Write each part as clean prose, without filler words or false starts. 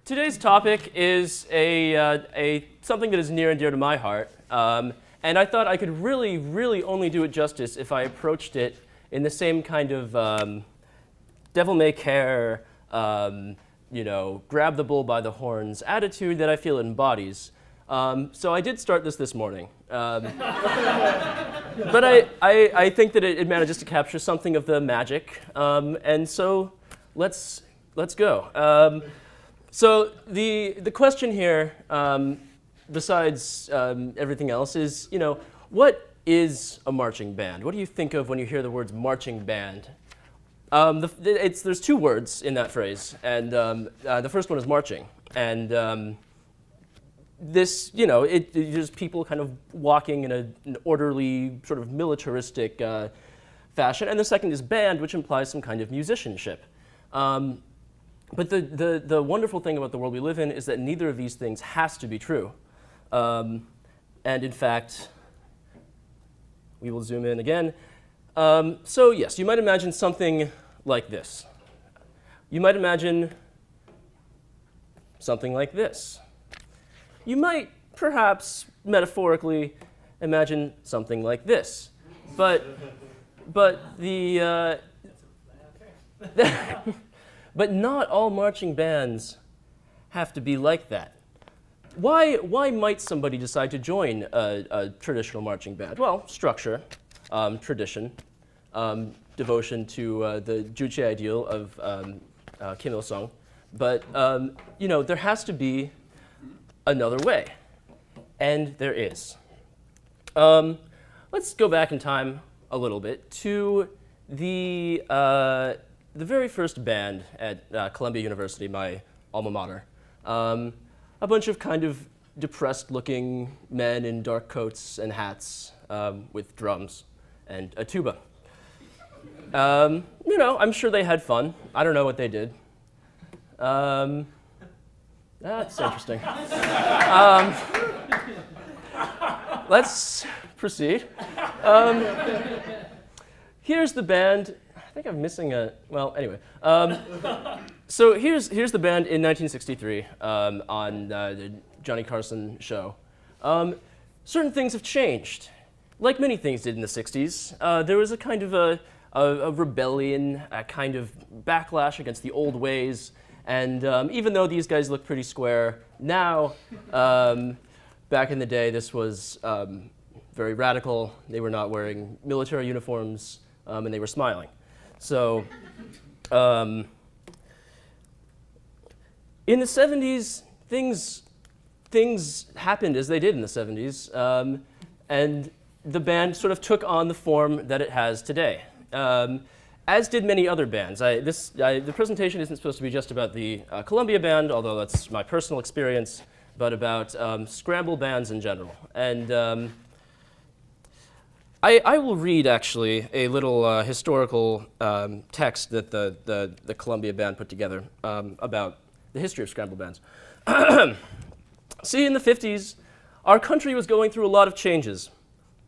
Today's topic is something that is near and dear to my heart, and I thought I could really only do it justice if I approached it in the same kind of devil-may-care, grab the bull by the horns attitude that I feel it embodies. So I did start this morning, but I think that it manages to capture something of the magic, and so let's go. So the question here, besides everything else, is what is a marching band? What do you think of when you hear the words marching band? There's two words in that phrase, and the first one is marching, and this, just people kind of walking in an orderly, sort of militaristic fashion, and the second is band, which implies some kind of musicianship. But the wonderful thing about the world we live in is that neither of these things has to be true. And in fact, we will zoom in again. So yes, you might imagine something like this. You might imagine something like this. You might perhaps metaphorically imagine something like this. But the but not all marching bands have to be like that. Why might somebody decide to join a traditional marching band? Well, structure, tradition, devotion to the Juche ideal of Kim Il-sung. But there has to be another way, and there is. Let's go back in time a little bit to the very first band at Columbia University, my alma mater. A bunch of kind of depressed-looking men in dark coats and hats with drums and a tuba. I'm sure they had fun. I don't know what they did. That's interesting. Let's proceed. Here's the band. I think I'm missing well, anyway. So here's the band in 1963 on the Johnny Carson show. Certain things have changed. Like many things did in the 60s, there was a kind of a rebellion, a kind of backlash against the old ways. And even though these guys look pretty square now, back in the day, this was very radical. They were not wearing military uniforms, and they were smiling. So in the 70s, things happened as they did in the 70s, and the band sort of took on the form that it has today, as did many other bands. The presentation isn't supposed to be just about the Columbia Band, although that's my personal experience, but about scramble bands in general. And I will read, actually, a little historical text that the Columbia Band put together about the history of scramble bands. See, in the 50s, our country was going through a lot of changes.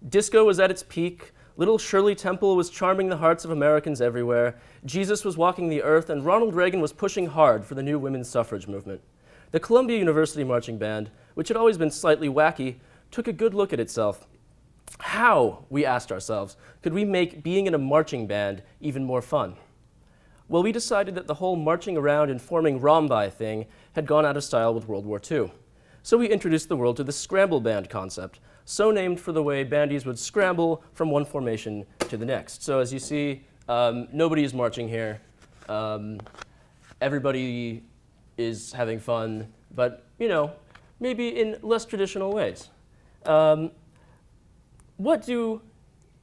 Disco was at its peak. Little Shirley Temple was charming the hearts of Americans everywhere. Jesus was walking the earth, and Ronald Reagan was pushing hard for the new women's suffrage movement. The Columbia University Marching Band, which had always been slightly wacky, took a good look at itself. How, we asked ourselves, could we make being in a marching band even more fun? Well, we decided that the whole marching around and forming rhombi thing had gone out of style with World War II. So we introduced the world to the scramble band concept, so named for the way bandies would scramble from one formation to the next. So as you see, nobody is marching here. Everybody is having fun, but maybe in less traditional ways. What do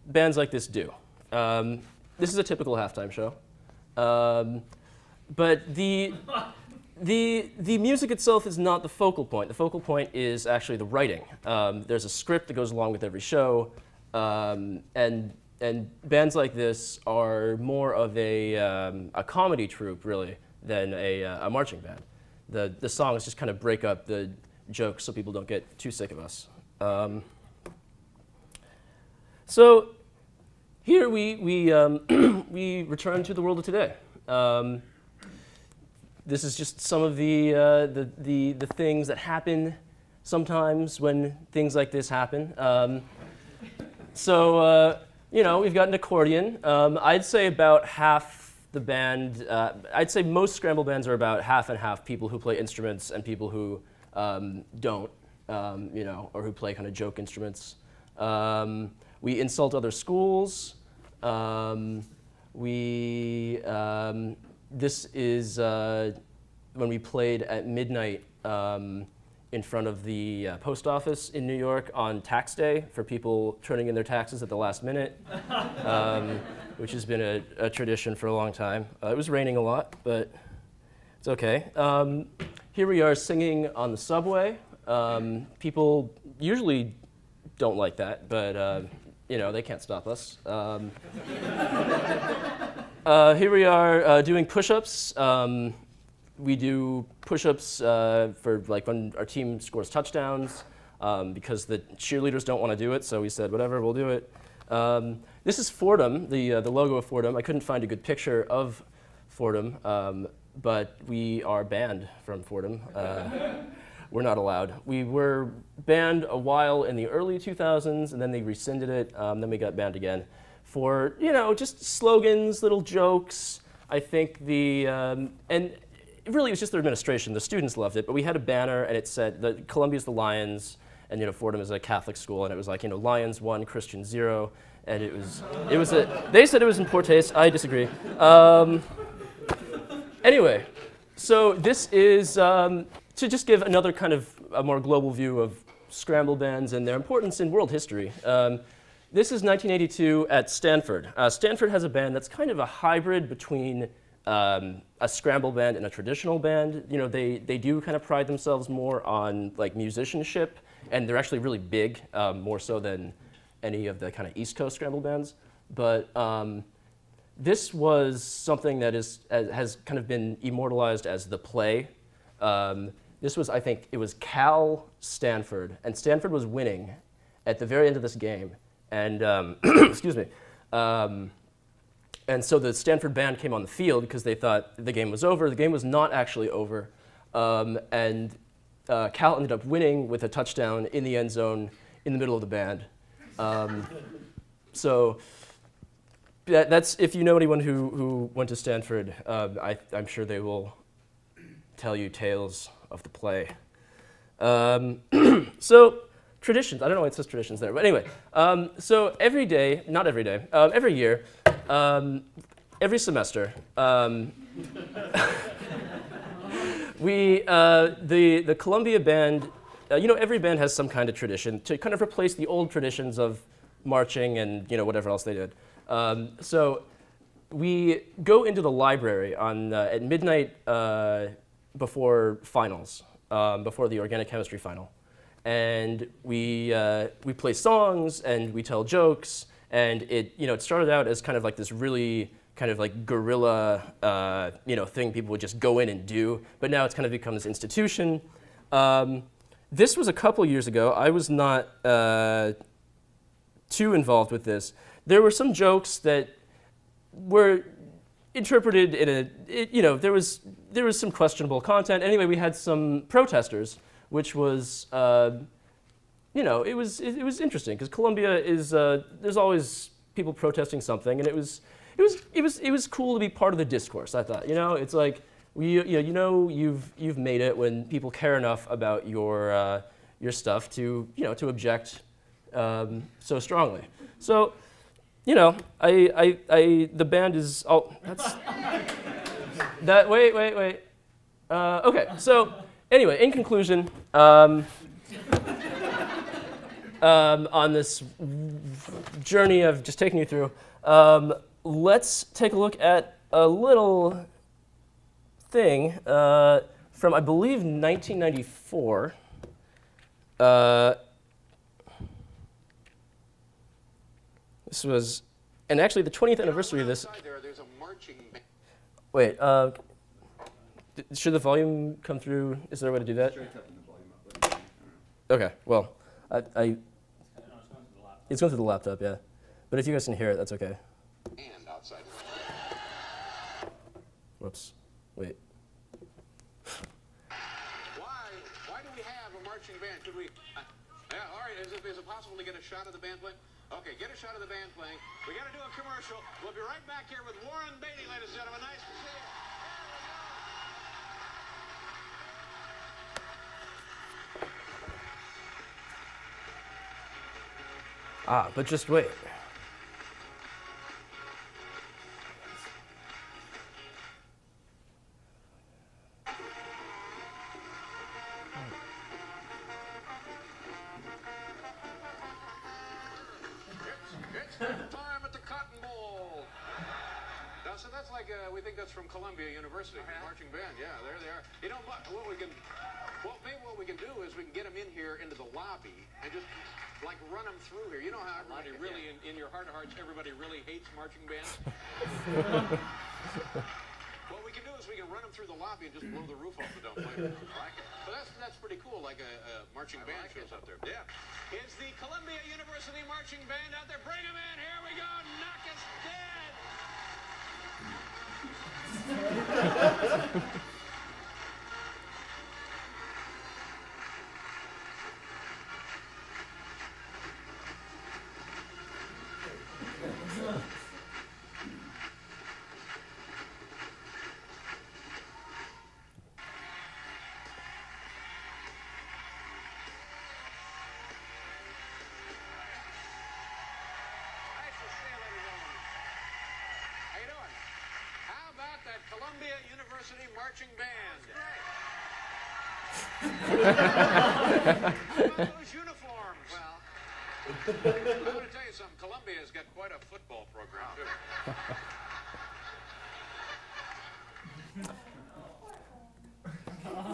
bands like this do? This is a typical halftime show. But the music itself is not the focal point. The focal point is actually the writing. There's a script that goes along with every show, and bands like this are more of a comedy troupe, really, than a marching band. The songs just kind of break up the jokes so people don't get too sick of us. So here we return to the world of today. this is just some of the things that happen sometimes when things like this happen. We've got an accordion. I'd say about half the band, I'd say most scramble bands are about half and half, people who play instruments and people who don't, or who play kind of joke instruments. We insult other schools. This is when we played at midnight in front of the post office in New York on tax day for people turning in their taxes at the last minute, which has been a tradition for a long time. It was raining a lot, but it's okay. Here we are singing on the subway. People usually don't like that, but they can't stop us. Here we are doing push-ups. We do push-ups for like when our team scores touchdowns because the cheerleaders don't want to do it, so we said, whatever, we'll do it. This is Fordham, the logo of Fordham. I couldn't find a good picture of Fordham, but we are banned from Fordham. We're not allowed. We were banned a while in the early 2000s, and then they rescinded it. Then we got banned again for, just slogans, little jokes. I think and really it was just the administration. The students loved it, but we had a banner, and it said, Columbia's the Lions, and Fordham is a Catholic school, and it was like, Lions 1, Christian 0, and they said it was in poor taste. I disagree. Anyway, so this is, to just give another kind of a more global view of scramble bands and their importance in world history. This is 1982 at Stanford. Stanford has a band that's kind of a hybrid between a scramble band and a traditional band. They do kind of pride themselves more on like musicianship, and they're actually really big, more so than any of the kind of East Coast scramble bands. But this was something that has kind of been immortalized as the play. This was, I think, it was Cal Stanford, and Stanford was winning at the very end of this game. And excuse me. And so the Stanford band came on the field because they thought the game was over. The game was not actually over. And Cal ended up winning with a touchdown in the end zone in the middle of the band. So that's, if you know anyone who went to Stanford, I'm sure they will tell you tales of the play. So traditions, I don't know why it says traditions there, but anyway. So every day, not every day, every year, every semester, the Columbia band, every band has some kind of tradition to kind of replace the old traditions of marching and whatever else they did. So we go into the library at midnight before finals, before the organic chemistry final, and we play songs and we tell jokes, and it started out as kind of like this really kind of like guerrilla thing people would just go in and do, but now it's kind of become this institution. This was a couple years ago. I was not too involved with this. There were some jokes that were interpreted in there was some questionable content. Anyway, we had some protesters, which was it was interesting because Columbia is there's always people protesting something, and it was cool to be part of the discourse. I thought, it's like you've made it when people care enough about your stuff to to object so strongly. So. The band is, that's, that, wait. Okay, so anyway, in conclusion, on this journey of just taking you through, let's take a look at a little thing from, I believe, 1994. This was, and actually the 20th anniversary of this. There's a marching band. Wait, should the volume come through? Is there a way to do that? Okay, well, it's going through the laptop, yeah. But if you guys can hear it, that's okay. And outside. Whoops, wait. marching band. Could we? Yeah, all right. Is it possible to get a shot of the band playing? Okay, get a shot of the band playing. We got to do a commercial. We'll be right back here with Warren Beatty, ladies and gentlemen. Nice to see you. But just wait. It's time at the Cotton Bowl. Now, so that's like, we think that's from Columbia University, marching band. Yeah, there they are. You know, maybe what we can do is we can get them in here into the lobby and just, like, run them through here. You know how everybody really, in your heart of hearts, everybody really hates marching bands? What we can do is we can run them through the lobby and just blow the roof off the dome later. Like it. But that's pretty cool, like a marching band shows up there. Yeah. Is the Columbia University marching band out there? Bring them in. Here we go. Knock us dead. Columbia University marching band. How about those uniforms? Well, I'm going to tell you something. Columbia's got quite a football program,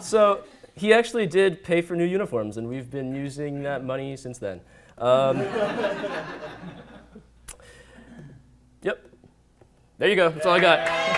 too. So he actually did pay for new uniforms, and we've been using that money since then. Yep. There you go. That's all I got.